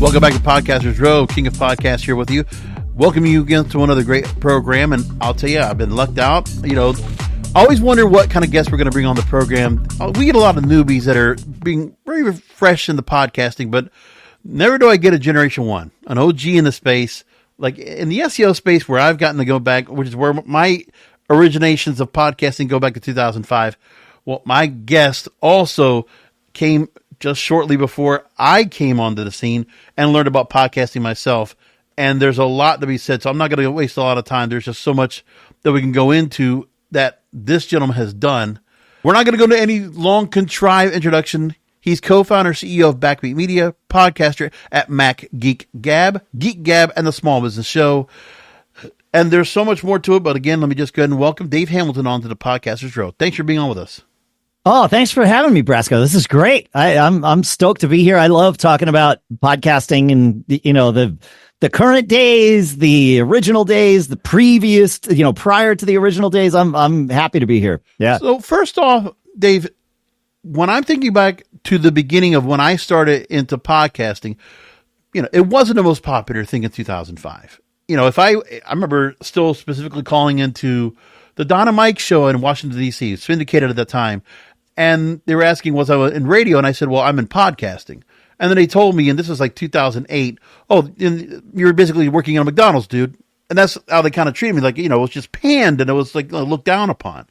Welcome back to Podcasters Row, King of Podcasts here with you. Welcome you again to another great program, and I'll tell you, I've been lucked out. You know, I always wonder what kind of guests we're going to bring on the program. We get a lot of newbies that are being very fresh in the podcasting, but never do I get a Generation 1, an OG in the space. Like in the SEO space where I've gotten to go back, which is where my originations of podcasting go back to 2005. Well, my guest also came just shortly before I came onto the scene and learned about podcasting myself. And there's a lot to be said, so I'm not going to waste a lot of time. There's just so much that we can go into that this gentleman has done. We're not going to go into any long contrived introduction. He's co-founder, CEO of Backbeat Media, podcaster at Geek, and the Small Business Show. And there's so much more to it, but again, let me just go ahead and welcome Dave Hamilton onto the Podcasters Row. Thanks for being on with us. Oh, thanks for having me, Brasco. This is great. I'm stoked to be here. I love talking about podcasting and the current days, the original days, the previous, prior to the original days. I'm happy to be here. Yeah. So first off, Dave, when I'm thinking back to the beginning of when I started into podcasting, it wasn't the most popular thing in 2005. I remember still specifically calling into the Don and Mike show in Washington, D.C., syndicated at the time. And they were asking, was I in radio? And I said, well, I'm in podcasting. And then they told me, and this was like 2008, you're basically working in a McDonald's, dude. And that's how they kind of treated me. Like, it was just panned and it was like looked down upon.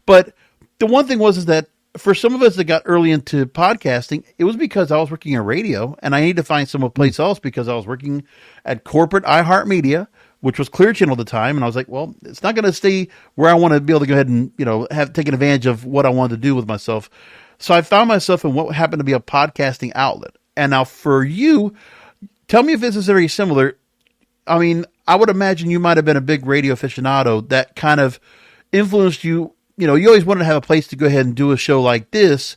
But the one thing is that for some of us that got early into podcasting, it was because I was working in radio and I needed to find someplace else because I was working at corporate iHeartMedia, which was Clear Channel at the time. And I was like, well, it's not going to stay where I want to be able to go ahead and, have taken advantage of what I wanted to do with myself. So I found myself in what happened to be a podcasting outlet. And now for you, tell me if this is very similar. I mean, I would imagine you might have been a big radio aficionado that kind of influenced you. You always wanted to have a place to go ahead and do a show like this.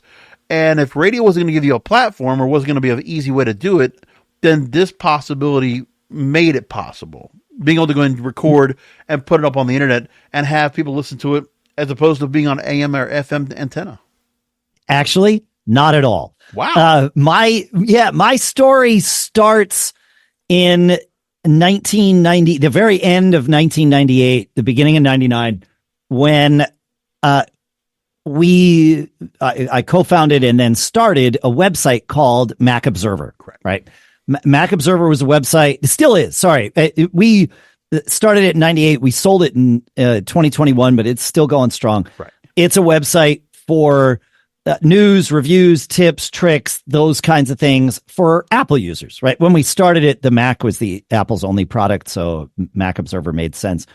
And if radio wasn't going to give you a platform or wasn't going to be an easy way to do it, then this possibility made it possible. Being able to go and record and put it up on the internet and have people listen to it as opposed to being on AM or FM antenna. Actually, not at all. Wow. My story starts in 1990, the very end of 1998, the beginning of 99, when I co-founded and then started a website called Mac Observer. Correct. Right. Mac Observer was a website. It still is. Sorry. We started it in 98. We sold it in 2021, but it's still going strong. Right. It's a website for news, reviews, tips, tricks, those kinds of things for Apple users. Right. When we started it, the Mac was the Apple's only product. So Mac Observer made sense.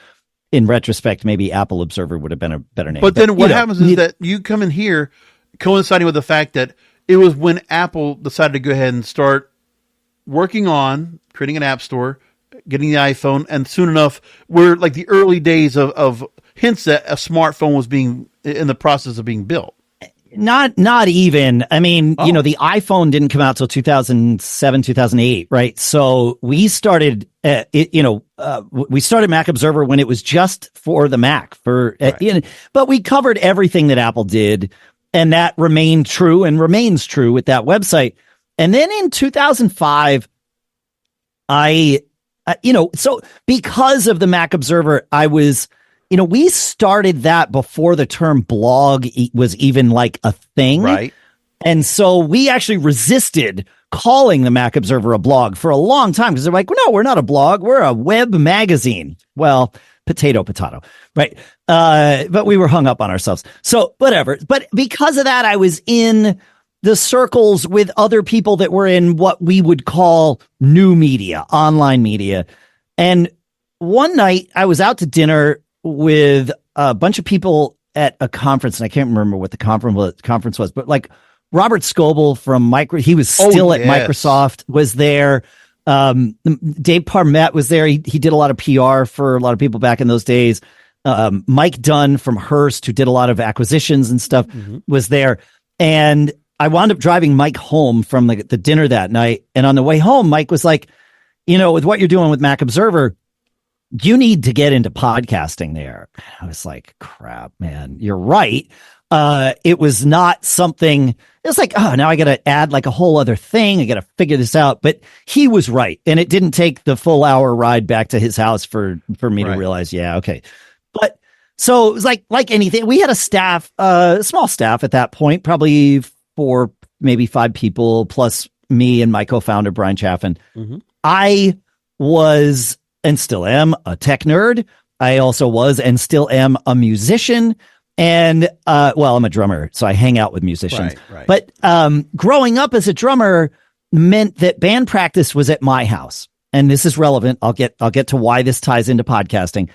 In retrospect, maybe Apple Observer would have been a better name. But then what happens is that you come in here coinciding with the fact that it was when Apple decided to go ahead and start working on creating an app store, getting the iPhone, and soon enough, we're like the early days of hints that a smartphone was being in the process of being built. Not even. I mean, the iPhone didn't come out till 2007, 2008, right? So we started, we started Mac Observer when it was just for the Mac. But we covered everything that Apple did, and that remained true and remains true with that website. And then in 2005, so because of the Mac Observer, I was, we started that before the term blog was even like a thing. Right. And so we actually resisted calling the Mac Observer a blog for a long time because they're like, no, we're not a blog. We're a web magazine. Well, potato, right? But we were hung up on ourselves. So whatever. But because of that, I was in the circles with other people that were in what we would call new media, online media. And one night I was out to dinner with a bunch of people at a conference, and I can't remember what the conference was, but like Robert Scoble from he was still at Microsoft, was there. Dave Parmet was there. He did a lot of PR for a lot of people back in those days. Mike Dunn from Hearst, who did a lot of acquisitions and stuff, was there. And I wound up driving Mike home from the dinner that night. And on the way home, Mike was like, with what you're doing with Mac Observer, you need to get into podcasting there. I was like, crap, man, you're right. It was not something, it's like, oh, now I got to add like a whole other thing. I got to figure this out. But he was right. And it didn't take the full hour ride back to his house for me to realize, yeah, okay. But so it was like anything. We had a staff, a small staff at that point, probably 4, maybe 5 people, plus me and my co-founder, Brian Chaffin. Mm-hmm. I was and still am a tech nerd. I also was and still am a musician. And, well, I'm a drummer, so I hang out with musicians. Right. But growing up as a drummer meant that band practice was at my house. And this is relevant. I'll get to why this ties into podcasting.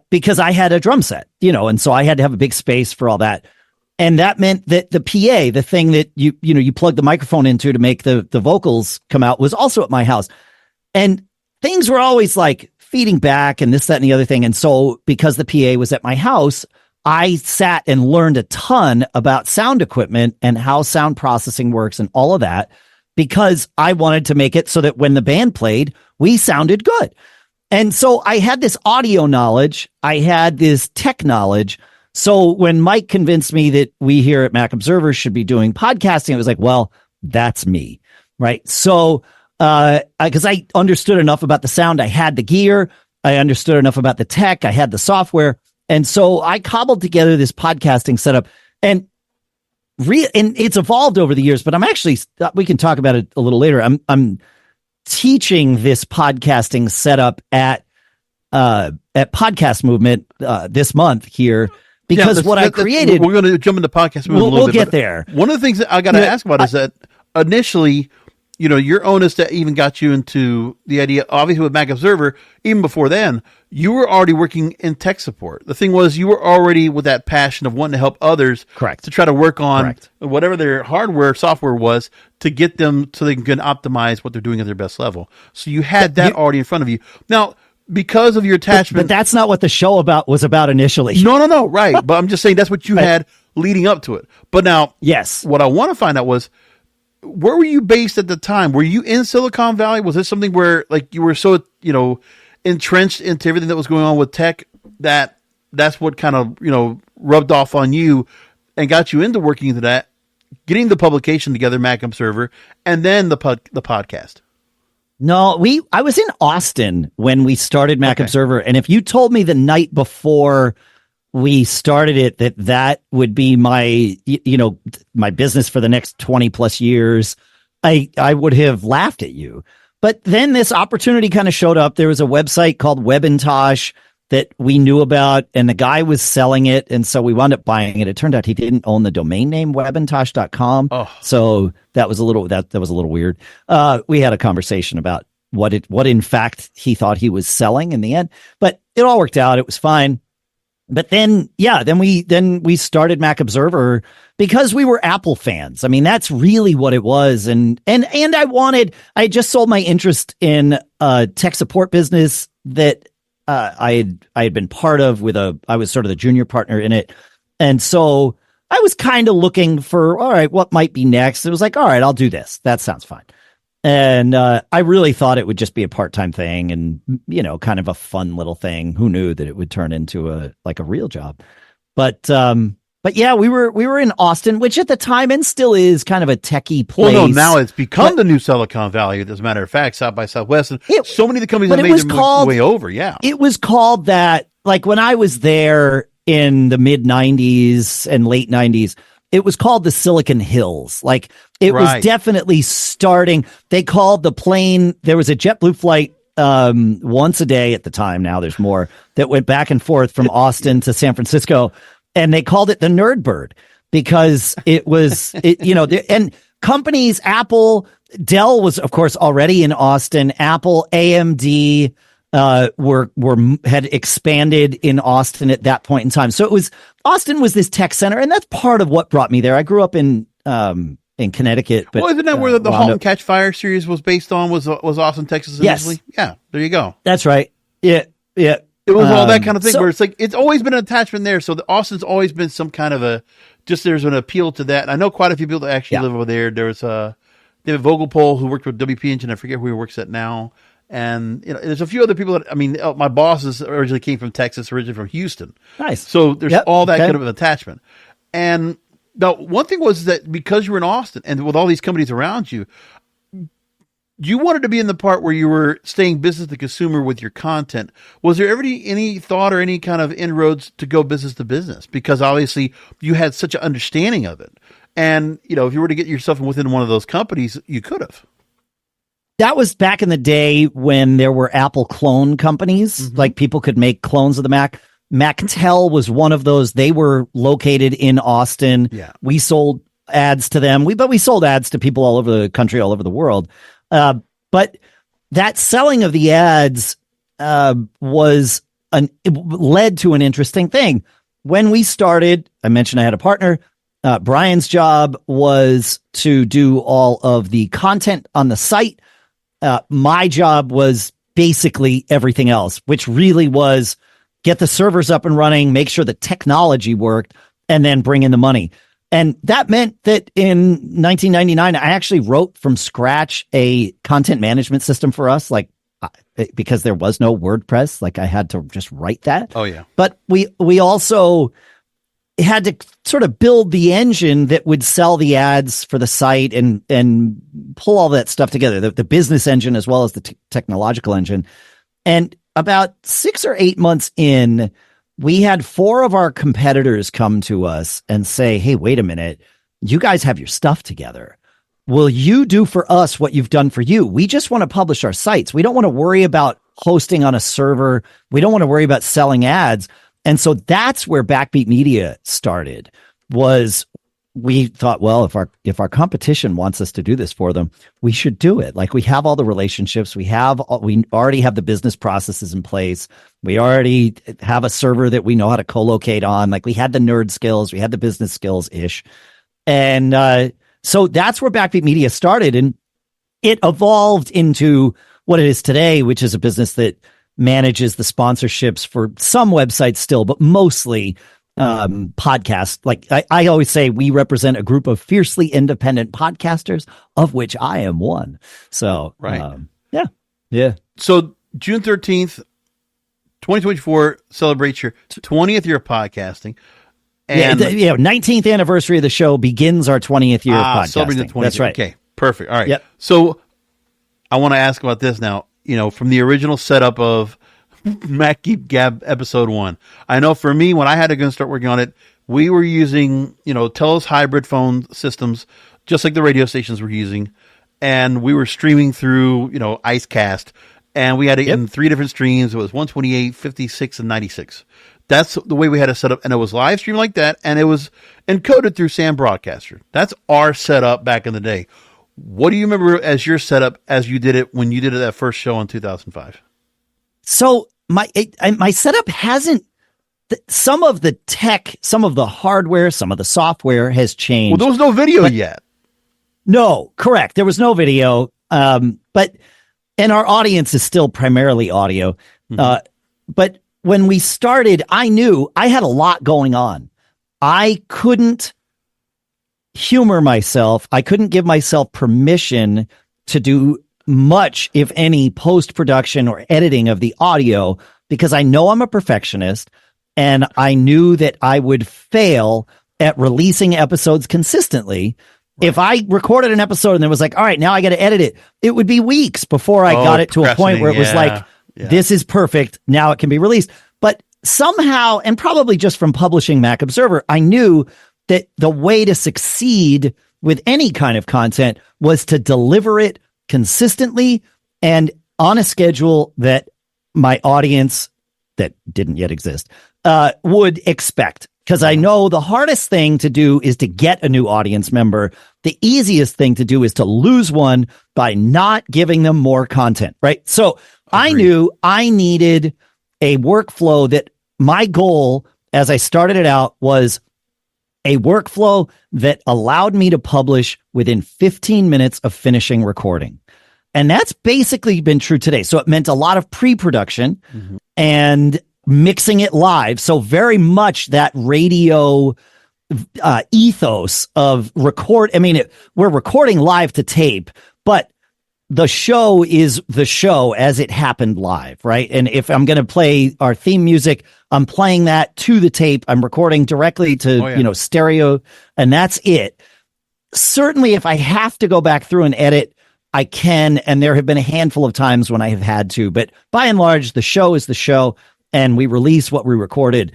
Because I had a drum set, and so I had to have a big space for all that. And that meant that the PA, the thing that you plug the microphone into to make the vocals come out, was also at my house. And things were always like feeding back and this, that, and the other thing. And so because the PA was at my house, I sat and learned a ton about sound equipment and how sound processing works and all of that, because I wanted to make it so that when the band played, we sounded good. And so I had this audio knowledge. I had this tech knowledge. So when Mike convinced me that we here at Mac Observer should be doing podcasting, it was like, well, that's me. Right. So, because I understood enough about the sound, I had the gear, I understood enough about the tech, I had the software. And so I cobbled together this podcasting setup, and it's evolved over the years, but I'm actually, we can talk about it a little later. I'm teaching this podcasting setup at Podcast Movement this month here, because what I created. We're going to jump into Podcast Movement. We'll get there. One of the things that I got to ask about is that initially, your onus that even got you into the idea, obviously with Mac Observer, even before then, you were already working in tech support. The thing was, you were already with that passion of wanting to help others. Correct. To try to work on whatever their hardware, software was, to get them so they can optimize what they're doing at their best level. So you had that already in front of you. Now, because of your attachment. But that's not what the show was about initially. No. Right. But I'm just saying that's what you had leading up to it. But now, yes, what I want to find out was, where were you based at the time? Were you in Silicon Valley? Was this something where like you were so, entrenched into everything that was going on with tech that's what kind of, rubbed off on you and got you into working into that, getting the publication together, Mac Observer, and then the podcast? No, I was in Austin when we started Mac Observer. And if you told me the night before we started it that would be my my business for the next 20 plus years, I would have laughed at you. But then this opportunity kind of showed up. There was a website called Webintosh that we knew about, and the guy was selling it, and so we wound up buying it. It turned out he didn't own the domain name webintosh.com. So that was a little that was a little weird. We had a conversation about what in fact he thought he was selling in the end, but it all worked out. It was fine. But then we started Mac Observer because we were Apple fans. I mean, that's really what it was. And I just sold my interest in a tech support business that I had been part of I was sort of the junior partner in it. And so I was kind of looking for, all right, what might be next? It was like, all right, I'll do this. That sounds fine. And I really thought it would just be a part-time thing and, kind of a fun little thing. Who knew that it would turn into a real job? But yeah, we were in Austin, which at the time and still is kind of a techie place. Well, no, now it's become the new Silicon Valley. As a matter of fact, South by Southwest. And so many of the companies have made their way over. Yeah. It was called that, like when I was there in the mid 90s and late 90s, it was called the Silicon Hills. Like it was definitely starting. They called the plane. There was a JetBlue flight once a day at the time. Now there's more that went back and forth from Austin to San Francisco. And they called it the Nerd Bird because it was, and companies, Apple, Dell was of course already in Austin. Apple, AMD, had expanded in Austin at that point in time. So Austin was this tech center, and that's part of what brought me there. I grew up in Connecticut. But, isn't that where the Halt and Catch Fire series was based on? Was Austin, Texas initially? Yes. Yeah, there you go. That's right. Yeah. It was all that kind of thing where it's like, it's always been an attachment there. So Austin's always been some kind of there's an appeal to that. And I know quite a few people that actually live over there. There was David Vogelpohl who worked with WP Engine. I forget who he works at now. And, there's a few other people that, my bosses originally came from Texas, originally from Houston. Nice. So there's all that kind of an attachment. And now one thing was that because you were in Austin and with all these companies around you, you wanted to be in the part where you were staying business to consumer with your content. Was there ever any thought or any kind of inroads to go business to business? Because obviously you had such an understanding of it. And, you know, if you were to get yourself within one of those companies, you could have. That was back in the day when there were Apple clone companies, like people could make clones of the Mac. Mactel was one of those. They were located in Austin. Yeah. We sold ads to them. But we sold ads to people all over the country, all over the world. But that selling of the ads it led to an interesting thing. When we started, I mentioned I had a partner. Brian's job was to do all of the content on the site. My job was basically everything else, which really was get the servers up and running, make sure the technology worked, and then bring in the money. And that meant that in 1999, I actually wrote from scratch a content management system for us, like because there was no WordPress, like I had to just write that. Oh yeah. But we also had to sort of build the engine that would sell the ads for the site and pull all that stuff together, the business engine as well as the technological engine. And about 6 or 8 months in, we had 4 of our competitors come to us and say, hey, wait a minute, you guys have your stuff together. Will you do for us what you've done for you? We just want to publish our sites. We don't want to worry about hosting on a server. We don't want to worry about selling ads. And so that's where Backbeat Media started. Was we thought, well, if our competition wants us to do this for them, we should do it. Like we have all the relationships, we already have the business processes in place. We already have a server that we know how to co-locate on. Like we had the nerd skills, we had the business skills ish. And so that's where Backbeat Media started. And it evolved into what it is today, which is a business that manages the sponsorships for some websites still, but mostly podcast. Like I always say, we represent a group of fiercely independent podcasters, of which I am one. So, right. Yeah. So June 13th, 2024 celebrates your 20th year of podcasting. And 19th anniversary of the show begins our 20th year of podcasting. Celebrating the 20th. That's right. Okay, perfect. All right. Yep. So I want to ask about this now. You know, from the original setup of Mac Geek Gab episode 1, I know for me, when I had to go and start working on it, we were using, Telus hybrid phone systems, just like the radio stations were using. And we were streaming through, IceCast. And we had it in 3 different streams. It was 128, 56, and 96. That's the way we had it set up. And it was live streamed like that. And it was encoded through Sam Broadcaster. That's our setup back in the day. What do you remember as your setup as you did it when you did it that first show in 2005? So my setup hasn't. Some of the tech, some of the hardware, some of the software has changed. Well, there was no video yet. No, correct. There was no video. And our audience is still primarily audio. But when we started, I knew I had a lot going on. I couldn't humor myself. I couldn't give myself permission to do much, if any, post-production or editing of the audio, because I know I'm a perfectionist and I knew that I would fail at releasing episodes consistently. Right. If I recorded an episode and there was like, all right, now I got to edit it, it would be weeks before I got it to a point where it was like, this is perfect. Now it can be released. But somehow, and probably just from publishing Mac Observer, I knew that the way to succeed with any kind of content was to deliver it consistently and on a schedule that my audience, that didn't yet exist, would expect. Because I know the hardest thing to do is to get a new audience member. The easiest thing to do is to lose one by not giving them more content, right? So I knew I needed a workflow that my goal, as I started it out, was a workflow that allowed me to publish within 15 minutes of finishing recording. And that's basically been true today. So it meant a lot of pre-production and mixing it live. So very much that radio ethos of record. I mean, we're recording live to tape, but the show is the show as it happened live, right? And if I'm going to play our theme music, I'm playing that to the tape. I'm recording directly to, stereo, and that's it. Certainly, if I have to go back through and edit, I can, and there have been a handful of times when I have had to, but by and large, the show is the show, and we release what we recorded.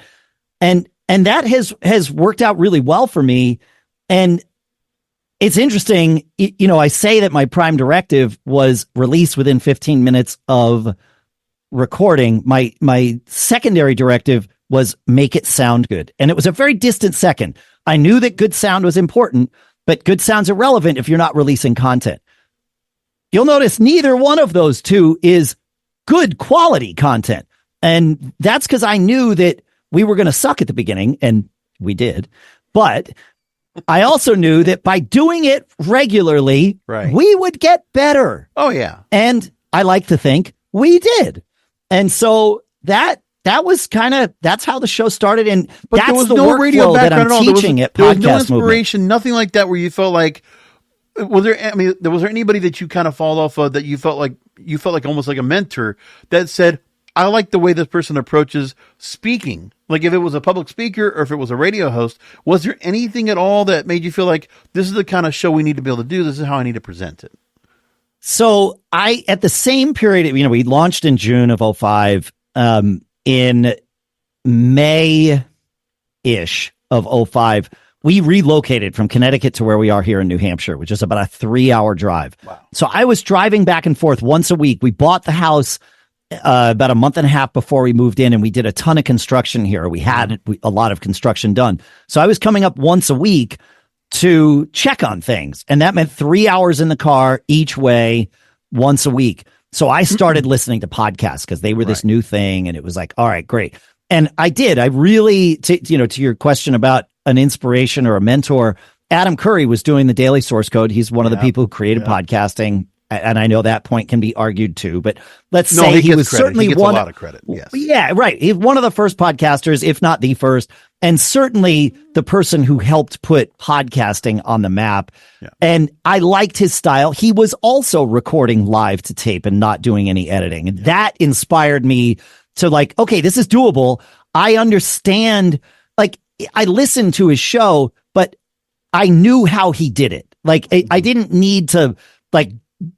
And that has worked out really well for me. And it's interesting, I say that my prime directive was released within 15 minutes of recording. My secondary directive was make it sound good. And it was a very distant second. I knew that good sound was important, but good sound's irrelevant if you're not releasing content. You'll notice neither one of those two is good quality content. And that's because I knew that we were going to suck at the beginning, and we did. But I also knew that by doing it regularly, we would get better. Oh, yeah. And I like to think we did. And so that was that's how the show started. And but that's there was the no workflow radio that background I'm teaching at Podcast There was no inspiration, Movement. nothing like that where you felt like, was there anybody that you kind of fall off of that you felt like almost like a mentor that said, I like the way this person approaches speaking? Like if it was a public speaker or if it was a radio host, was there anything at all that made you feel like this is the kind of show we need to be able to do? This is how I need to present it. So at the same period, we launched in June of 2005, in May-ish of 2005, we relocated from Connecticut to where we are here in New Hampshire, which is about a 3-hour drive. Wow. So I was driving back and forth once a week. We bought the house about a month and a half before we moved in, and we did a ton of construction here. We had a lot of construction done. So I was coming up once a week to check on things. And that meant 3 hours in the car each way once a week. So I started listening to podcasts because they were this new thing. And it was like, all right, great. And I did. I really, to your question about an inspiration or a mentor, Adam Curry was doing the Daily Source Code. He's one of the people who created podcasting. And I know that point can be argued too, but let's say he was certainly a lot of credit. Yes. Yeah, right. He's one of the first podcasters, if not the first, and certainly the person who helped put podcasting on the map. Yeah. And I liked his style. He was also recording live to tape and not doing any editing. And that inspired me to like, okay, this is doable. I understand. Like I listened to his show, but I knew how he did it. Like I didn't need to like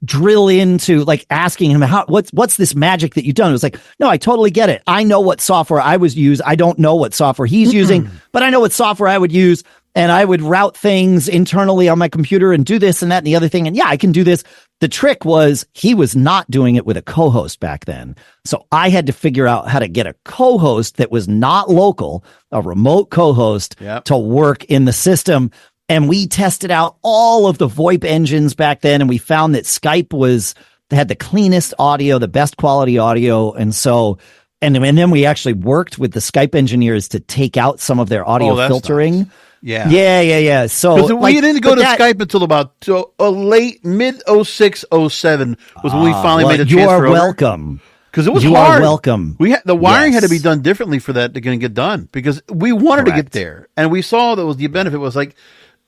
drill into like asking him what's this magic that you've done. It was like, no, I totally get it. I know what software I was use. I don't know what software he's using, but I know what software I would use, and I would route things internally on my computer and do this and that and the other thing. And yeah, I can do this. The trick was he was not doing it with a co-host back then. So I had to figure out how to get a co-host that was not local, a remote co-host to work in the system. And we tested out all of the VoIP engines back then, and we found that Skype had the cleanest audio, the best quality audio. And so, and then we actually worked with the Skype engineers to take out some of their audio filtering. Nice. Yeah. Yeah. So we didn't go to Skype until about late mid 06, 07 was when we finally made a transfer. You are welcome. Because it was hard. You are welcome. The wiring had to be done differently for that to get done, because we wanted to get there, and we saw that was the benefit was like,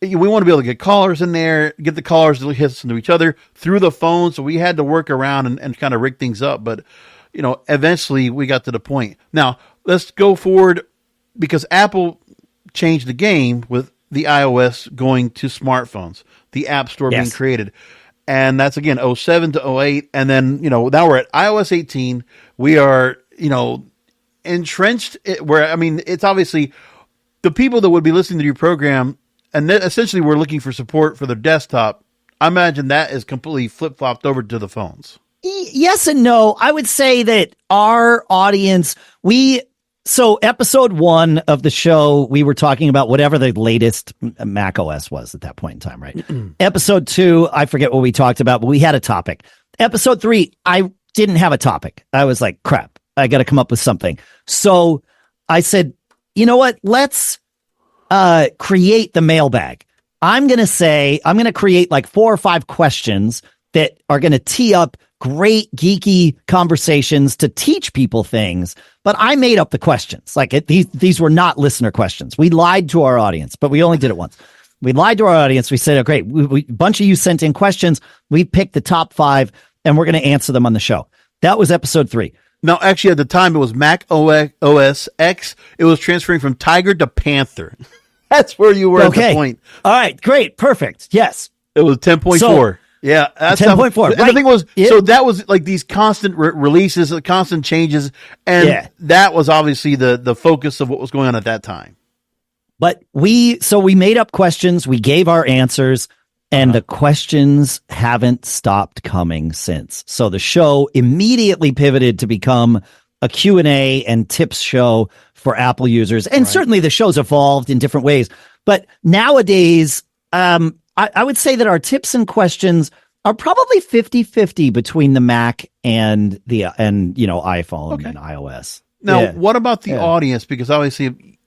we want to be able to get callers in there, get the callers to listen to each other through the phone. So we had to work around and kind of rig things up. But, eventually we got to the point. Now, let's go forward, because Apple changed the game with the iOS going to smartphones, the App Store being created. And that's, again, 07 to 08. And then, now we're at iOS 18. We are, entrenched where, it's obviously the people that would be listening to your program, and essentially we're looking for support for their desktop. I imagine that is completely flip-flopped over to the phones. Yes and no. I would say that our audience, so episode 1 of the show, we were talking about whatever the latest Mac OS was at that point in time, right? Episode 2, I forget what we talked about, but we had a topic. Episode 3, I didn't have a topic. I was like, crap, I got to come up with something. So I said, you know what? Let's create the mailbag. I'm going to create like 4 or 5 questions that are going to tee up great geeky conversations to teach people things. But I made up the questions. Like these were not listener questions. We lied to our audience, but we only did it once. We lied to our audience. We said, oh, great. A bunch of you sent in questions. We picked the top 5 and we're going to answer them on the show. That was episode 3. Now, actually, at the time, it was Mac OS X. It was transferring from Tiger to Panther. That's where you were at the point. All right, great, perfect. Yes. It was 10.4. So, yeah, that's 10.4. And the thing was, so that was like these constant releases, constant changes, and that was obviously the focus of what was going on at that time. But we made up questions, we gave our answers, and the questions haven't stopped coming since. So the show immediately pivoted to become a Q&A and tips show for Apple users. And certainly the show's evolved in different ways. But nowadays, I would say that our tips and questions are probably 50-50 between the Mac and iPhone and iOS. Now, what about the audience? Because obviously,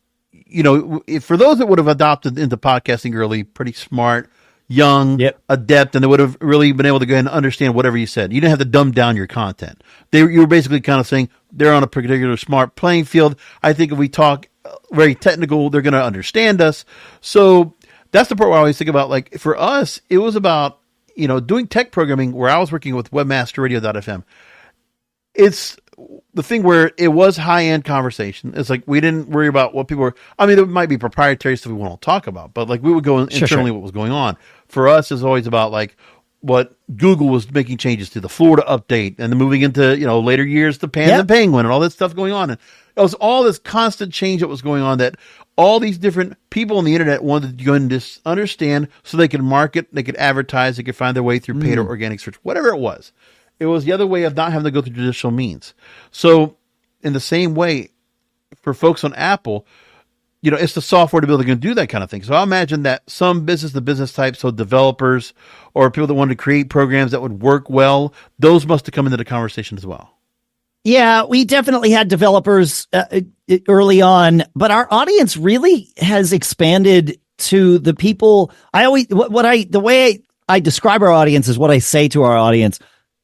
for those that would have adopted into podcasting early, pretty smart, young, adept, and they would have really been able to go ahead and understand whatever you said. You didn't have to dumb down your content. You were basically kind of saying they're on a particular smart playing field. I think if we talk very technical, they're going to understand us. So that's the part where I always think about, like, for us, it was about, doing tech programming where I was working with webmasterradio.fm. It's the thing where it was high-end conversation. It's like we didn't worry about what people were. I mean, there might be proprietary stuff we won't talk about, but like we would go internally what was going on. For us, it's always about like what Google was making changes to the Florida update and then moving into, later years, the Panda and Penguin and all that stuff going on. And it was all this constant change that was going on that all these different people on the internet wanted to go and just understand so they could market, they could advertise, they could find their way through paid or organic search, whatever it was. It was the other way of not having to go through traditional means. So in the same way, for folks on Apple, it's the software to be able to do that kind of thing. So I imagine that some business-to-business types, so developers or people that wanted to create programs that would work well, those must have come into the conversation as well. Yeah, we definitely had developers early on, but our audience really has expanded to the people. The way I describe our audience is what I say to our audience.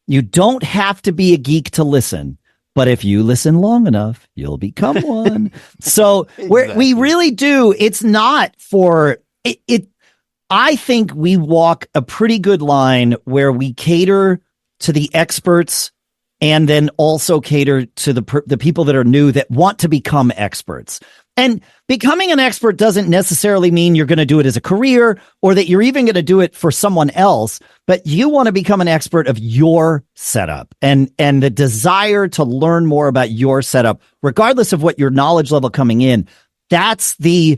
You don't have to be a geek to listen, but if you listen long enough, you'll become one. So we really do. It's not for it. I think we walk a pretty good line where we cater to the experts and then also cater to the people that are new that want to become experts. And becoming an expert doesn't necessarily mean you're going to do it as a career or that you're even going to do it for someone else, but you want to become an expert of your setup and the desire to learn more about your setup, regardless of what your knowledge level coming in. That's the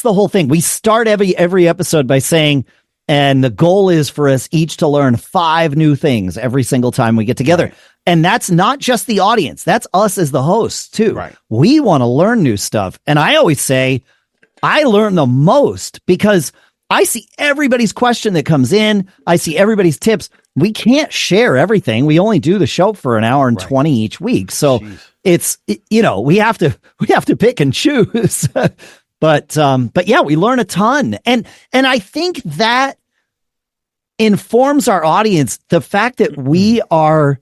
whole thing. We start every episode by saying, and the goal is for us each to learn 5 new things every single time we get together. Right. And that's not just the audience. That's us as the hosts too. Right. We want to learn new stuff. And I always say I learn the most because I see everybody's question that comes in. I see everybody's tips. We can't share everything. We only do the show for an hour and 20 each week. So we have to pick and choose. But yeah, we learn a ton. And I think that informs our audience. The fact that we are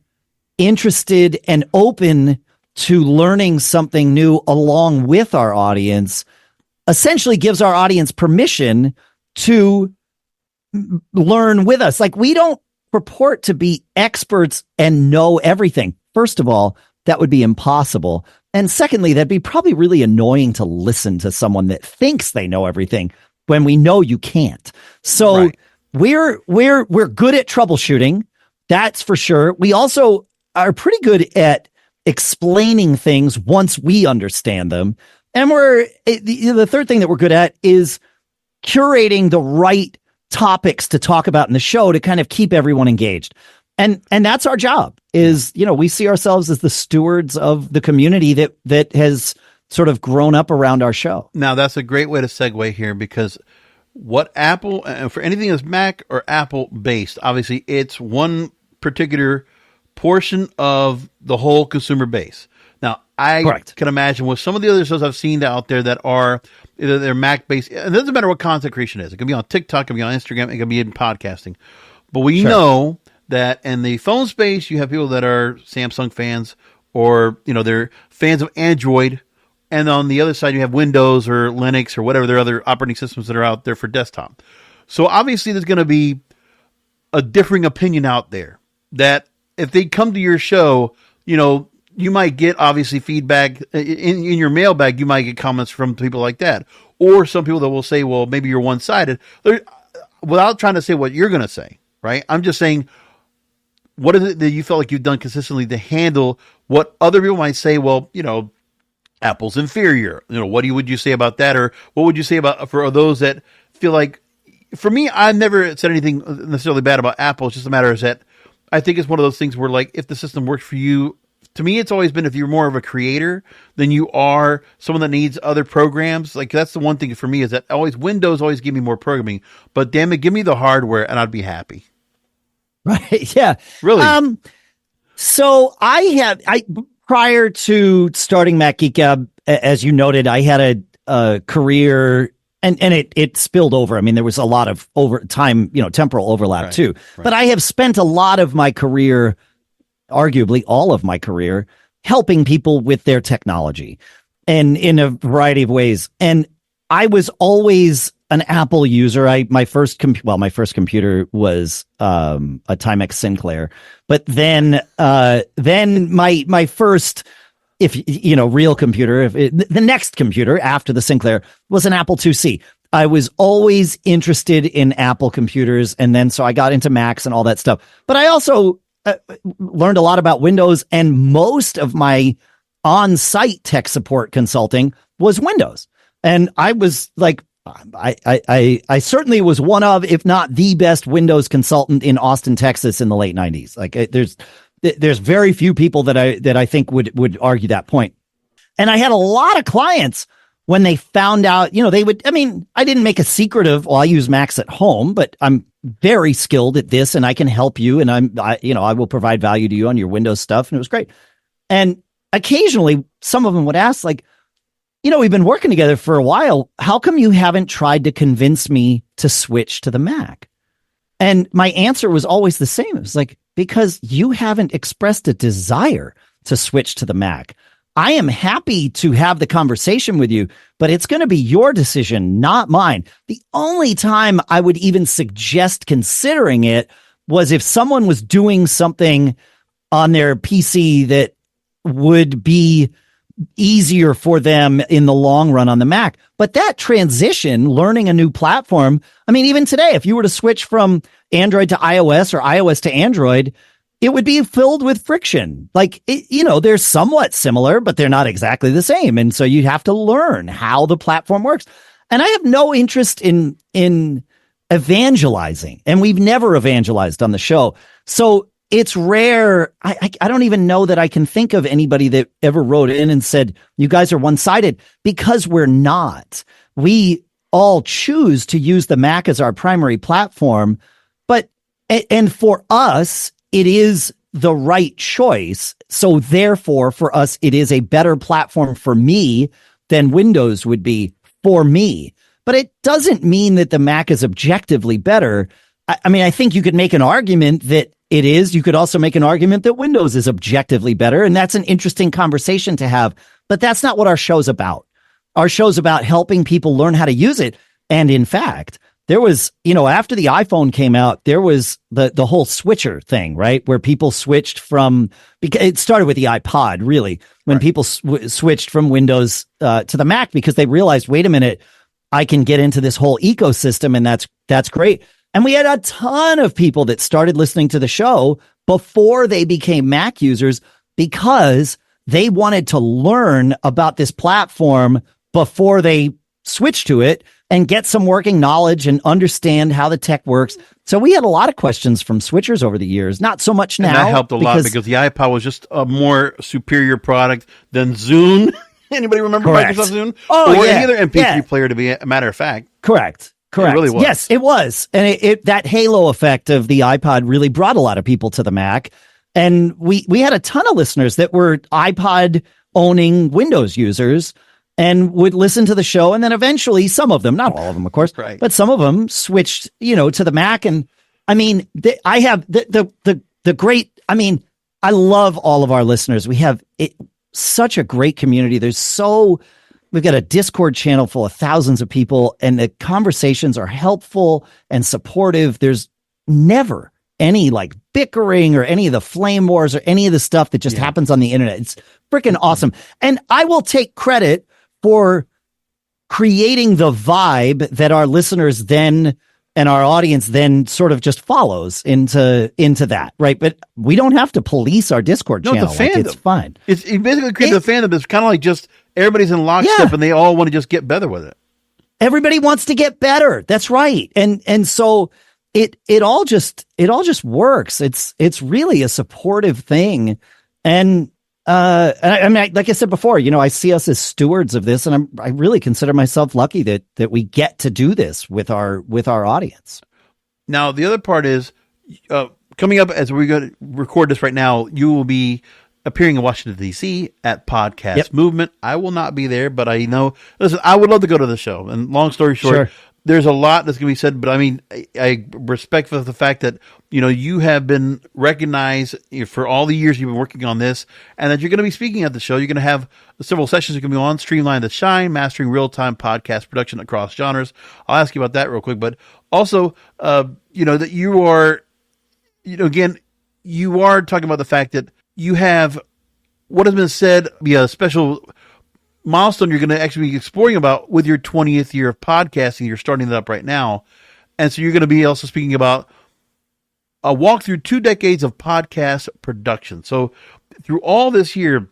interested and open to learning something new along with our audience essentially gives our audience permission to learn with us. Like, we don't purport to be experts and know everything. First of all, that would be impossible. And secondly, that'd be probably really annoying to listen to someone that thinks they know everything when we know you can't. So we're good at troubleshooting. That's for sure. We also are pretty good at explaining things once we understand them. And the third thing that we're good at is curating the right topics to talk about in the show to kind of keep everyone engaged. And that's our job is, we see ourselves as the stewards of the community that has sort of grown up around our show. Now, that's a great way to segue here because what Apple, for anything that's Mac or Apple based, obviously it's one particular portion of the whole consumer base. Now, I can imagine with some of the other shows I've seen out there that are either they're Mac based, and it doesn't matter what content creation is. It can be on TikTok, it can be on Instagram, it can be in podcasting. But we know that in the phone space, you have people that are Samsung fans or, they're fans of Android. And on the other side, you have Windows or Linux or whatever their other operating systems that are out there for desktop. So obviously there's going to be a differing opinion out there that if they come to your show, you might get obviously feedback in your mailbag. You might get comments from people like that, or some people that will say, well, maybe you're one-sided, without trying to say what you're going to say, right? I'm just saying, what is it that you felt like you've done consistently to handle what other people might say? Well, Apple's inferior. What would you say about that? Or what would you say about for those that feel like, for me, I've never said anything necessarily bad about Apple. It's just a matter of that I think it's one of those things where, like, if the system works for you, to me, it's always been if you're more of a creator than you are someone that needs other programs. Like, that's the one thing for me is that Windows always give me more programming, but damn it, give me the hardware and I'd be happy. Right. Yeah. Really? So prior to starting Mac Geek, as you noted, I had a career and it spilled over. I mean, there was a lot of temporal overlap too, but I have spent a lot of my career, arguably all of my career, helping people with their technology and in a variety of ways. And I was always an Apple user. My first computer was a Timex Sinclair, but then my first, real computer, the next computer after the Sinclair was an Apple IIc. I was always interested in Apple computers, and then so I got into Macs and all that stuff. But I also learned a lot about Windows, and most of my on-site tech support consulting was Windows. And I was like, I certainly was one of, if not the best Windows consultant in Austin, Texas in the late 90s. Like there's very few people that I think would argue that point. And I had a lot of clients when they found out, I didn't make a secret of, I use Macs at home, but I'm very skilled at this and I can help you. And I will provide value to you on your Windows stuff. And it was great. And occasionally some of them would ask, like, we've been working together for a while. How come you haven't tried to convince me to switch to the Mac? And my answer was always the same. It was like, because you haven't expressed a desire to switch to the Mac. I am happy to have the conversation with you, but it's going to be your decision, not mine. The only time I would even suggest considering it was if someone was doing something on their PC that would be easier for them in the long run on the Mac. But that transition, learning a new platform, even today, if you were to switch from Android to iOS or iOS to Android, it would be filled with friction. Like, they're somewhat similar, but they're not exactly the same. And so you have to learn how the platform works. And I have no interest in evangelizing, and we've never evangelized on the show. So it's rare. I don't even know that I can think of anybody that ever wrote in and said, you guys are one-sided, because we're not. We all choose to use the Mac as our primary platform, and for us, it is the right choice. So therefore, for us, it is a better platform for me than Windows would be for me. But it doesn't mean that the Mac is objectively better. I think you could make an argument that it is. You could also make an argument that Windows is objectively better, and that's an interesting conversation to have. But that's not what our show's about. Our show's about helping people learn how to use it. And in fact, there was, after the iPhone came out, there was the whole switcher thing, right? Where people switched from, because it started with the iPod, really, when people switched from Windows to the Mac, because they realized, wait a minute, I can get into this whole ecosystem, and that's great. And we had a ton of people that started listening to the show before they became Mac users because they wanted to learn about this platform before they switched to it and get some working knowledge and understand how the tech works. So we had a lot of questions from switchers over the years, not so much now. And that helped a lot because the iPod was just a more superior product than Zune. Anybody remember Microsoft Zune? Oh, or any other MP3 player, to be a matter of fact. Correct. It really was. Yes, it was. And that halo effect of the iPod really brought a lot of people to the Mac. And we had a ton of listeners that were iPod owning Windows users and would listen to the show. And then eventually some of them, not all of them, of course, but some of them switched, to the Mac. And I have the great, I love all of our listeners. We have such a great community. We've got a Discord channel full of thousands of people, and the conversations are helpful and supportive. There's never any bickering or any of the flame wars or any of the stuff that just happens on the internet. It's freaking awesome. And I will take credit for creating the vibe that our listeners then and our audience then sort of just follows into that, right? But we don't have to police our Discord channel. It's a fandom. It's fine. It basically creates a fandom that's kind of like just everybody's in lockstep and they all want to just get better with it. Everybody wants to get better. That's right. And so it all just works. It's really a supportive thing. And I mean, like I said before, I see us as stewards of this, and I really consider myself lucky that we get to do this with our audience. Now, the other part is coming up as we're going to record this right now. You will be appearing in Washington, D.C. at Podcast Movement. I will not be there, but I know. Listen, I would love to go to the show. And long story short, there's a lot that's going to be said. But I mean, I respect for the fact that you have been recognized for all the years you've been working on this, and that you're going to be speaking at the show. You're going to have several sessions you're going to be on: Streamline the Shine, Mastering Real-Time Podcast Production Across Genres. I'll ask you about that real quick, but also, that you are, again, you are talking about the fact that you have what has been said be a special milestone you're going to actually be exploring about with your 20th year of podcasting. You're starting that up right now. And so you're going to be also speaking about a walk through 2 decades of podcast production. So through all this year,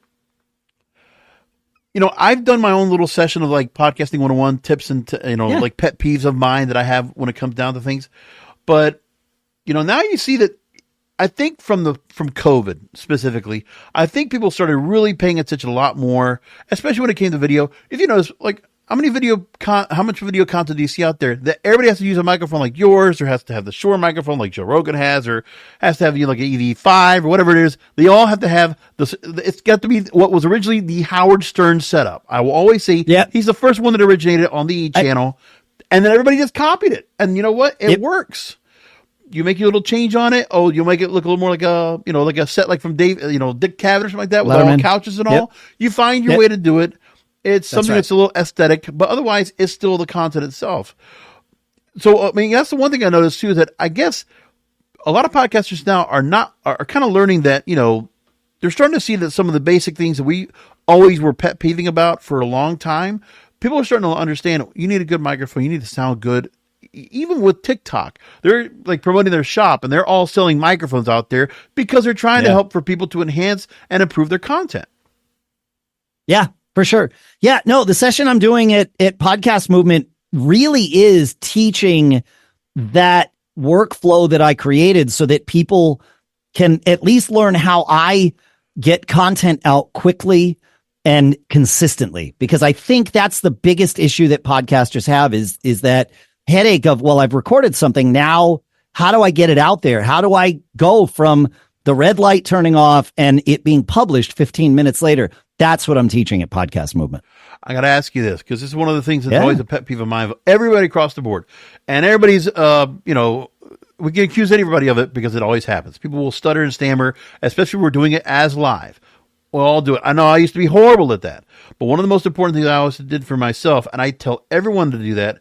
I've done my own little session of like podcasting 101 tips and, like pet peeves of mine that I have when it comes down to things. But, now you see that I think from COVID specifically, I think people started really paying attention a lot more, especially when it came to video. If you notice, like how much video content do you see out there that everybody has to use a microphone like yours, or has to have the Shure microphone like Joe Rogan has, or has to have like an EV5 or whatever it is. They all have to have this. It's got to be what was originally the Howard Stern setup. I will always say he's the first one that originated on the E channel, and then everybody just copied it. And you know what? It works. You make your little change on it. Oh, you'll make it look a little more like a, like a set like from Dick Cavett or something like that with all couches and all. You find your way to do it. It's something that's a little aesthetic, but otherwise it's still the content itself. So, I mean, that's the one thing I noticed too, is that I guess a lot of podcasters now are kind of learning that, they're starting to see that some of the basic things that we always were pet peeving about for a long time, people are starting to understand you need a good microphone. You need to sound good. Even with TikTok, they're like promoting their shop and they're all selling microphones out there because they're trying to help for people to enhance and improve their content. Yeah, for sure. Yeah, no, the session I'm doing at Podcast Movement really is teaching that workflow that I created so that people can at least learn how I get content out quickly and consistently, because I think that's the biggest issue that podcasters have is that headache of, well, I've recorded something. Now, how do I get it out there? How do I go from the red light turning off and it being published 15 minutes later? That's what I'm teaching at Podcast Movement. I got to ask you this, because this is one of the things that's always a pet peeve of mine of everybody across the board. And everybody's, we can accuse anybody of it because it always happens. People will stutter and stammer, especially when we're doing it as live. Well, I'll do it. I know I used to be horrible at that. But one of the most important things I always did for myself, and I tell everyone to do that,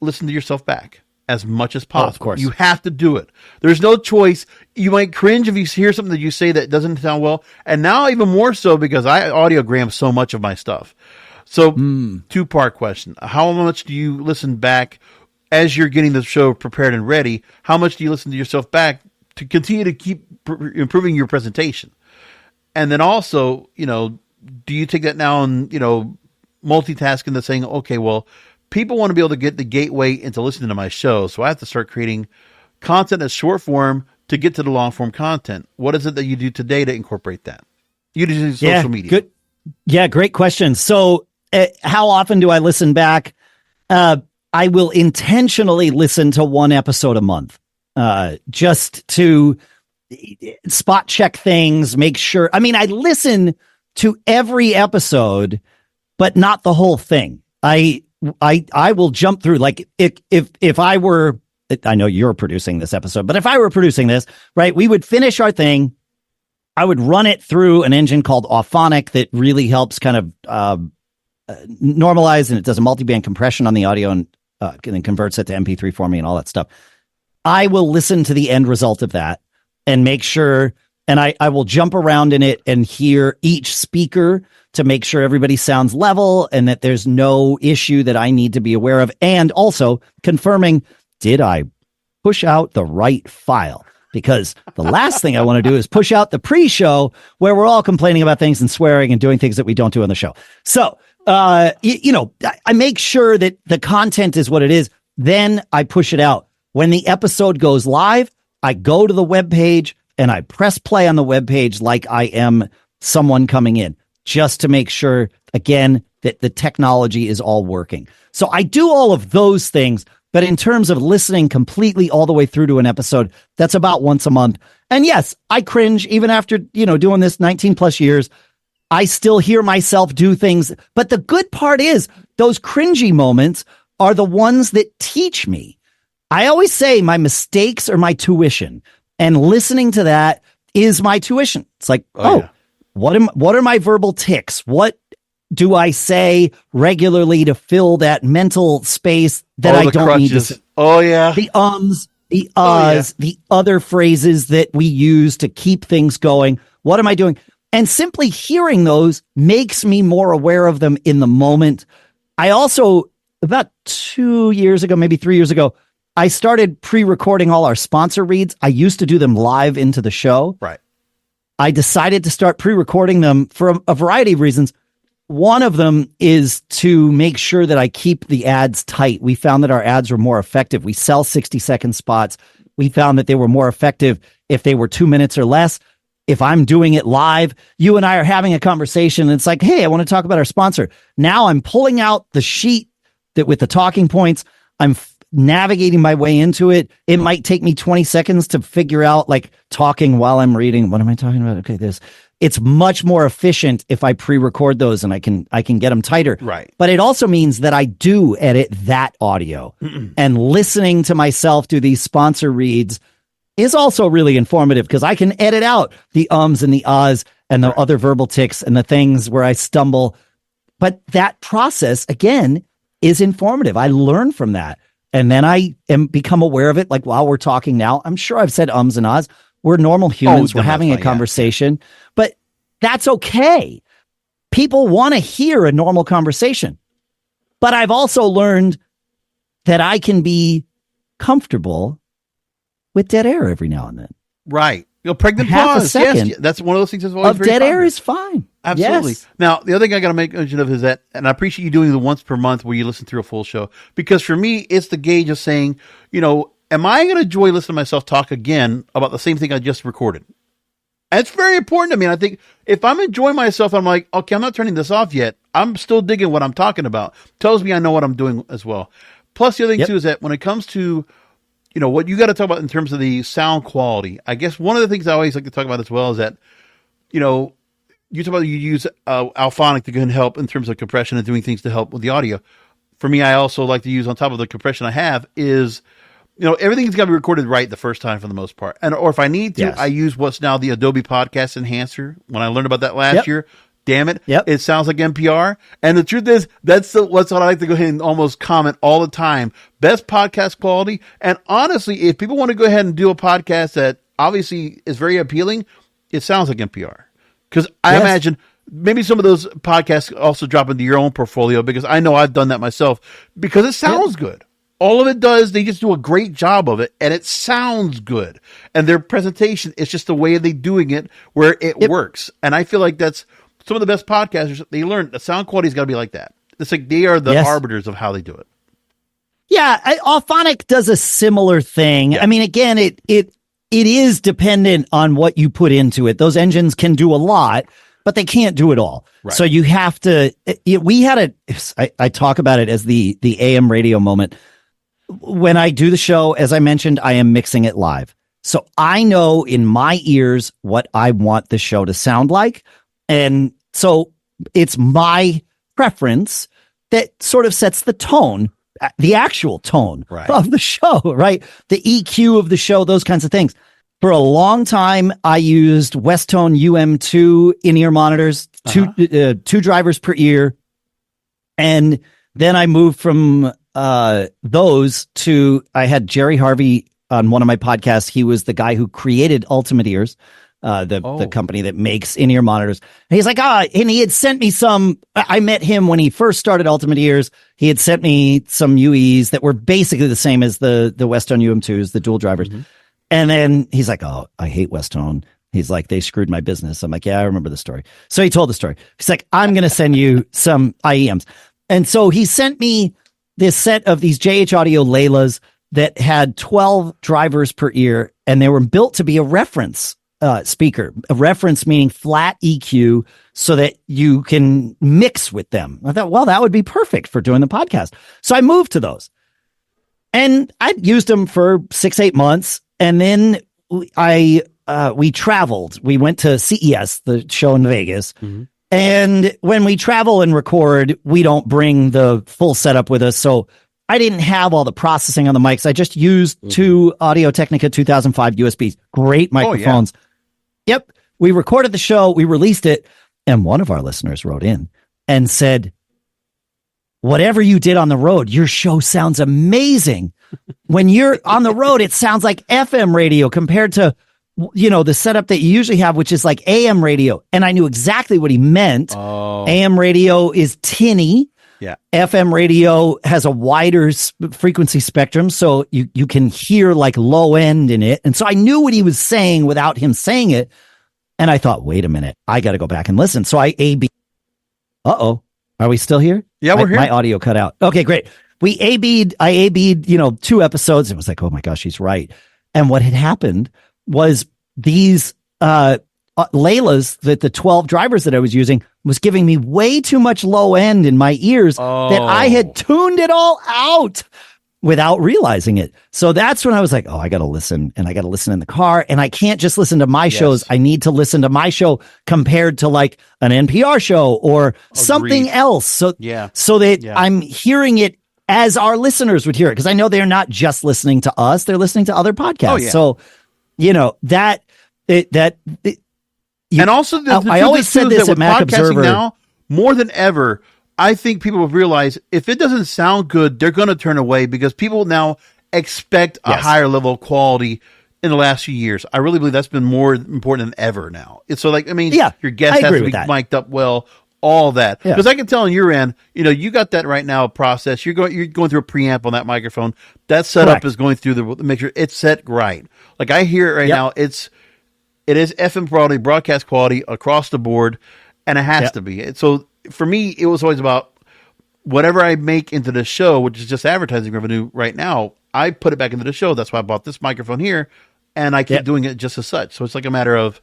listen to yourself back as much as possible. Of course. You have to do it. There's no choice. You might cringe if you hear something that you say that doesn't sound well. And now even more so because I audiogram so much of my stuff. So 2-part question. How much do you listen back as you're getting the show prepared and ready? How much do you listen to yourself back to continue to keep improving your presentation? And then also, do you take that now and, multitasking to saying, okay, well, people want to be able to get the gateway into listening to my show. So I have to start creating content as short form to get to the long form content. What is it that you do today to incorporate that? You use social media. Good. Yeah, great question. So how often do I listen back? I will intentionally listen to one episode a month, just to spot check things, make sure. I mean, I listen to every episode, but not the whole thing. I will jump through, like if I were, I know you're producing this episode, but if I were producing this, right, we would finish our thing. I would run it through an engine called Auphonic that really helps kind of normalize, and it does a multiband compression on the audio and then converts it to MP3 for me and all that stuff. I will listen to the end result of that. and make sure, and I will jump around in it and hear each speaker to make sure everybody sounds level and that there's no issue that I need to be aware of. And also confirming, did I push out the right file? Because the last thing I want to do is push out the pre-show where we're all complaining about things and swearing and doing things that we don't do on the show. So, I make sure that the content is what it is. Then I push it out. When the episode goes live, I go to the webpage and I press play on the webpage like I am someone coming in, just to make sure, again, that the technology is all working. So I do all of those things. But in terms of listening completely all the way through to an episode, that's about once a month. And yes, I cringe even after, doing this 19 plus years. I still hear myself do things. But the good part is those cringy moments are the ones that teach me. I always say my mistakes are my tuition, and listening to that is my tuition. It's like, yeah. What are my verbal tics? What do I say regularly to fill that mental space that I don't need to? Oh, yeah. The ums, the uhs, the other phrases that we use to keep things going. What am I doing? And simply hearing those makes me more aware of them in the moment. I also, about 2 years ago, maybe 3 years ago, I started pre-recording all our sponsor reads. I used to do them live into the show. Right. I decided to start pre-recording them for a variety of reasons. One of them is to make sure that I keep the ads tight. We found that our ads were more effective. We sell 60-second spots. We found that they were more effective if they were 2 minutes or less. If I'm doing it live, you and I are having a conversation, and it's like, hey, I want to talk about our sponsor. Now I'm pulling out the sheet that with the talking points. I'm navigating my way into it. It might take me 20 seconds to figure out, like, talking while I'm reading. What am I talking about? Okay, this. It's much more efficient if I pre-record those and I can get them tighter. Right. But it also means that I do edit that audio. And listening to myself do these sponsor reads is also really informative because I can edit out the ums and the ahs and the other verbal tics and the things where I stumble. But that process, again, is informative. I learn from that. And then I become aware of it. Like while we're talking now, I'm sure I've said ums and ahs. We're normal humans. We're having a conversation, but that's okay. People want to hear a normal conversation. But I've also learned that I can be comfortable with dead air every now and then. Right. Pregnant half pause. A second yes, that's one of those things that's always of very dead popular. air is fine. Absolutely. Yes. Now, the other thing I got to make mention of is that, and I appreciate you doing the once per month where you listen through a full show, because for me, it's the gauge of saying, am I going to enjoy listening to myself talk again about the same thing I just recorded? And it's very important to me. And I think if I'm enjoying myself, I'm like, okay, I'm not turning this off yet. I'm still digging what I'm talking about. Tells me I know what I'm doing as well. Plus, the other thing too is that when it comes to, what you got to talk about in terms of the sound quality, I guess one of the things I always like to talk about as well is that, you talk about you use Alphonic to help in terms of compression and doing things to help with the audio. For me, I also like to use on top of the compression I have is, everything's got to be recorded right the first time for the most part. or if I need to, I use what's now the Adobe Podcast Enhancer. When I learned about that last year, damn it, it sounds like NPR. And the truth is, that's what I like to go ahead and almost comment all the time. Best podcast quality. And honestly, if people want to go ahead and do a podcast that obviously is very appealing, it sounds like NPR. Because I imagine maybe some of those podcasts also drop into your own portfolio, because I know I've done that myself, because it sounds good. All of it does, they just do a great job of it, and it sounds good. And their presentation, it's just the way they're doing it where it works. And I feel like that's some of the best podcasters, they learn the sound quality's got to be like that. It's like they are the arbiters of how they do it. Yeah, Alphonic does a similar thing. Yeah. I mean, again, it is dependent on what you put into it. Those engines can do a lot, but they can't do it all. Right. So you have to, I talk about it as the AM radio moment. When I do the show, as I mentioned, I am mixing it live. So I know in my ears what I want the show to sound like. And so it's my preference that sort of sets the tone, the actual tone of the show, right? The EQ of the show, those kinds of things. For a long time, I used Westone UM2 in-ear monitors, two drivers per ear. And then I moved from those to, I had Jerry Harvey on one of my podcasts. He was the guy who created Ultimate Ears, the company that makes in-ear monitors. And he's like, and he had sent me some. I met him when he first started Ultimate Ears. He had sent me some UEs that were basically the same as the Westone UM2s, the dual drivers. Mm-hmm. And then he's like, oh, I hate Westone. He's like, they screwed my business. I'm like, yeah, I remember the story. So he told the story. He's like, I'm going to send you some IEMs. And so he sent me this set of these JH Audio Laylas that had 12 drivers per ear, and they were built to be a reference speaker. A reference meaning flat EQ so that you can mix with them. I thought, well, that would be perfect for doing the podcast. So I moved to those. And I used them for 6-8 months. And then we traveled. We went to CES, the show in Vegas. Mm-hmm. And when we travel and record, we don't bring the full setup with us. So I didn't have all the processing on the mics. I just used two Audio-Technica 2005 USBs. Great microphones. Oh, yeah. Yep. We recorded the show. We released it. And one of our listeners wrote in and said, whatever you did on the road, your show sounds amazing. When you're on the road, it sounds like FM radio compared to, the setup that you usually have, which is like AM radio. And I knew exactly what he meant. Oh. AM radio is tinny. Yeah. FM radio has a wider frequency spectrum, so you can hear like low end in it. And so I knew what he was saying without him saying it. And I thought, wait a minute, I got to go back and listen. So I A-B. Uh-oh. Are we still here? Yeah, we're here. My audio cut out. Okay, great. I A-B'd, 2 episodes. It was like, oh my gosh, he's right. And what had happened was these Laylas, that the 12 drivers that I was using, was giving me way too much low end in my ears that I had tuned it all out without realizing it. So that's when I was like, oh, I got to listen, and I got to listen in the car, and I can't just listen to my shows. I need to listen to my show compared to like an NPR show or something else. So that I'm hearing it as our listeners would hear it. Because I know they're not just listening to us, they're listening to other podcasts. Oh, yeah. So, and also, I always said this at Mac Observer. Now, more than ever, I think people have realized if it doesn't sound good, they're going to turn away because people now expect a higher level of quality in the last few years. I really believe that's been more important than ever now. It's so like, your guest has to be mic'd up well, all that. Because I can tell on your end, you got that right now process. You're going through a preamp on that microphone. That setup is going through the make sure it's set right. Like I hear it right now, it is FM quality, broadcast quality across the board, and it has to be. So for me, it was always about whatever I make into the show, which is just advertising revenue right now, I put it back into the show. That's why I bought this microphone here, and I keep doing it just as such. So it's like a matter of,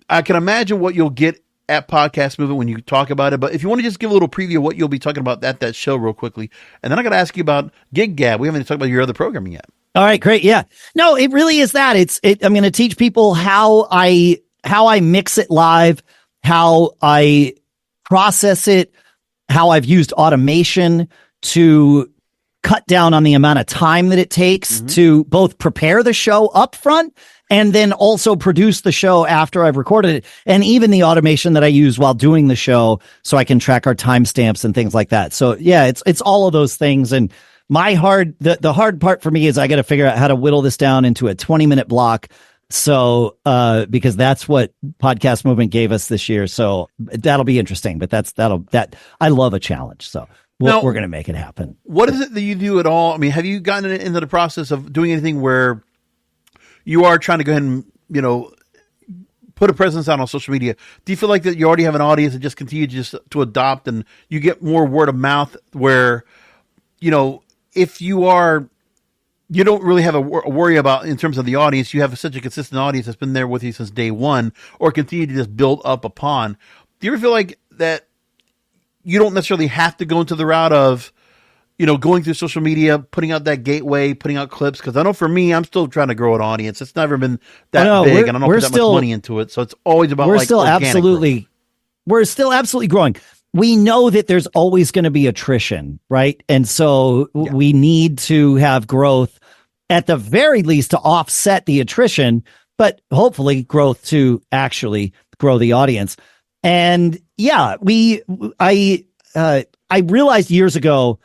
I can imagine what you'll get at Podcast Movement when you talk about it, but if you want to just give a little preview of what you'll be talking about at that show real quickly, and then I got to ask you about Gig Gab. We haven't even talked about your other programming yet. All right, great. Yeah. No, it really is that. I'm going to teach people how I mix it live, how I process it, how I've used automation to cut down on the amount of time that it takes to both prepare the show up front and then also produce the show after I've recorded it, and even the automation that I use while doing the show so I can track our timestamps and things like that. So yeah, it's all of those things. And the hard part for me is I got to figure out how to whittle this down into a 20-minute block. So, because that's what Podcast Movement gave us this year. So that'll be interesting, but I love a challenge. So we're going to make it happen. What is it that you do at all? I mean, have you gotten into the process of doing anything where you are trying to go ahead and, put a presence out on social media? Do you feel like that you already have an audience and just continue to adopt, and you get more word of mouth where, if you don't really have a worry about in terms of the audience, you have such a consistent audience that's been there with you since day one, or continue to just build up upon. Do you ever feel like that you don't necessarily have to go into the route of, going through social media, putting out that gateway, putting out clips? Because I know for me, I'm still trying to grow an audience. It's never been that big, and I don't put that much money into it. So it's always about we're still absolutely growing. We know that there's always going to be attrition, right? And so we need to have growth at the very least to offset the attrition, but hopefully growth to actually grow the audience. And I realized years ago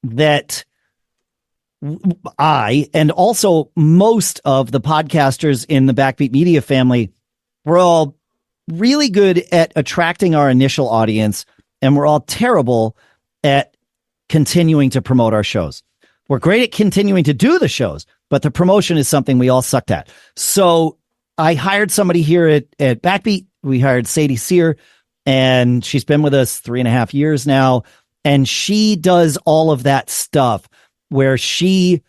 that I and also most of the podcasters in the Backbeat Media family, we're all really good at attracting our initial audience, and we're all terrible at continuing to promote our shows. We're great at continuing to do the shows, but the promotion is something we all sucked at. So I hired somebody here at Backbeat. We hired Sadie Sear, and she's been with us 3.5 years now. And she does all of that stuff where she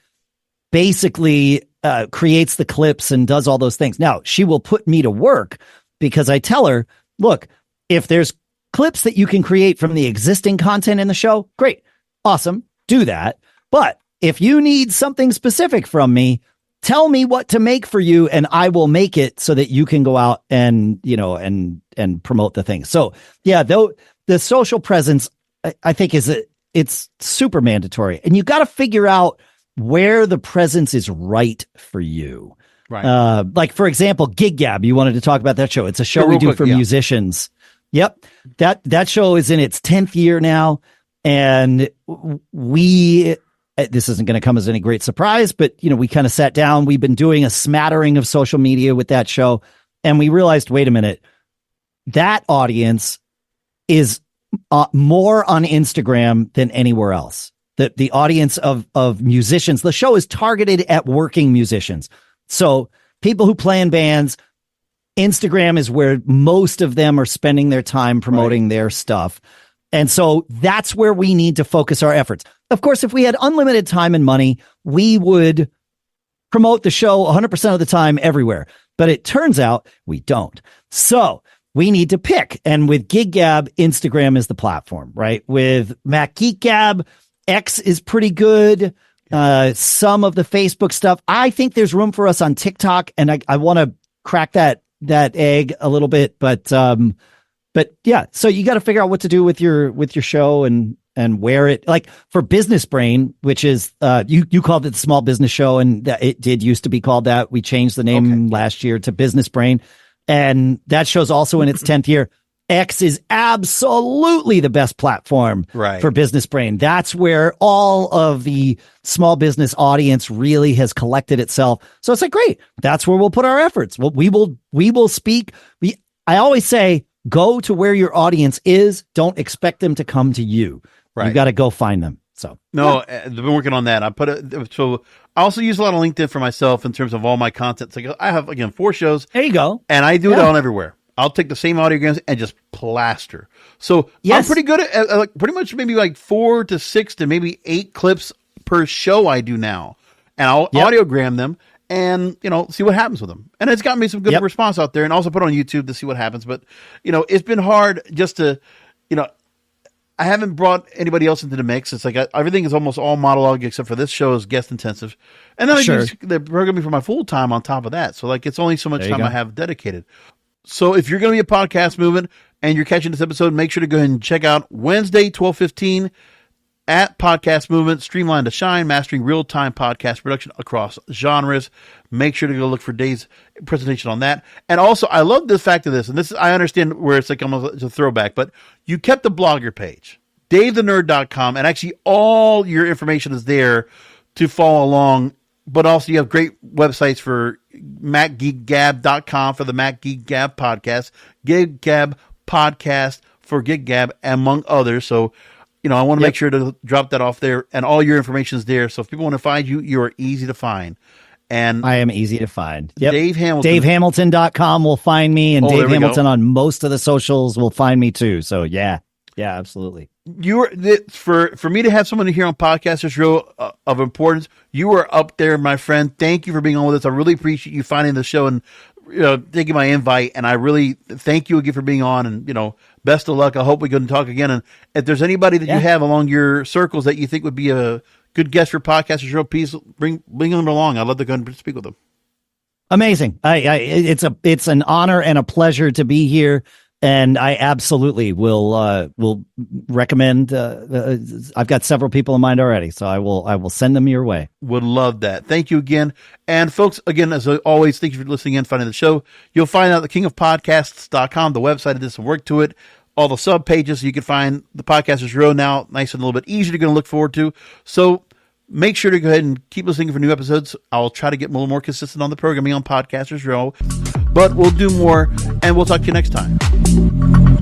basically creates the clips and does all those things. Now, she will put me to work because I tell her, look, if there's clips that you can create from the existing content in the show, great, awesome, do that. But if you need something specific from me, tell me what to make for you, and I will make it so that you can go out and, and promote the thing. So yeah, though the social presence, I think it's super mandatory, and you got to figure out where the presence is right for you. Right. Like for example, Gig Gab, you wanted to talk about that show. It's a show we do for musicians. Yep. That show is in its 10th year now. And this isn't going to come as any great surprise, but we kind of sat down, we've been doing a smattering of social media with that show. And we realized, wait a minute, that audience is more on Instagram than anywhere else. The audience of musicians, the show is targeted at working musicians. So people who play in bands, Instagram is where most of them are spending their time promoting their stuff. And so that's where we need to focus our efforts. Of course, if we had unlimited time and money, we would promote the show 100% of the time everywhere. But it turns out we don't. So we need to pick. And with Gig Gab, Instagram is the platform, right? With Mac Geek Gab, X is pretty good. Some of the Facebook stuff. I think there's room for us on TikTok, and I want to crack that egg a little bit, but yeah. So you got to figure out what to do with your show and where it, like for Business Brain, which is you called it the Small Business Show, and it did used to be called that. We changed the name last year to Business Brain, and that show's also in its 10th year. X is absolutely the best platform for Business Brain. That's where all of the small business audience really has collected itself. So it's like, great, that's where we'll put our efforts. We will speak. I always say, go to where your audience is. Don't expect them to come to you. Right. You got to go find them. So I've been working on that. So I also use a lot of LinkedIn for myself in terms of all my content. So I have, again, 4 shows. There you go. And I do it on everywhere. I'll take the same audiograms and just plaster. So I'm pretty good at pretty much maybe like 4 to 6 to maybe 8 clips per show I do now. And I'll audiogram them and, see what happens with them. And it's gotten me some good response out there, and also put on YouTube to see what happens. But, it's been hard just to, I haven't brought anybody else into the mix. It's like everything is almost all monologue except for this show is guest intensive. And then I use the programming for my full time on top of that. So it's only so much time I have dedicated. So if you're going to be a podcast movement and you're catching this episode, make sure to go ahead and check out Wednesday, 12:15 at Podcast Movement, Streamline to Shine, Mastering Real-Time Podcast Production Across Genres. Make sure to go look for Dave's presentation on that. And also, I love the fact of this, and I understand where it's like almost a throwback, but you kept the blogger page, davethenerd.com, and actually all your information is there to follow along. But also you have great websites for MacGeekGab.com for the Mac Geek Gab podcast, Gig Gab podcast for Gig Gab, among others. So, I want to make sure to drop that off there, and all your information is there. So if people want to find you, you are easy to find. And I am easy to find. Yep. Dave Hamilton. DaveHamilton.com will find me, and Dave Hamilton on most of the socials will find me too. So yeah, absolutely. For me to have someone here on Podcasters Row of importance, you are up there, my friend. Thank you for being on with us. I really appreciate you finding the show and taking my invite. And I really thank you again for being on. And best of luck. I hope we can talk again. And if there's anybody that you have along your circles that you think would be a good guest for Podcasters Row, please bring them along. I'd love to go and speak with them. Amazing. It's an honor and a pleasure to be here. And I absolutely will recommend. I've got several people in mind already, so I will send them your way. Would love that. Thank you again, and folks. Again, as always, thank you for listening and finding the show. You'll find out at thekingofpodcasts.com, the website. Did some work to it. All the sub pages, so you can find the Podcasters Row now, nice and a little bit easier to look forward to. So Make sure to go ahead and keep listening for new episodes. I'll try to get a little more consistent on the programming on Podcasters Row, but we'll do more, and we'll talk to you next time.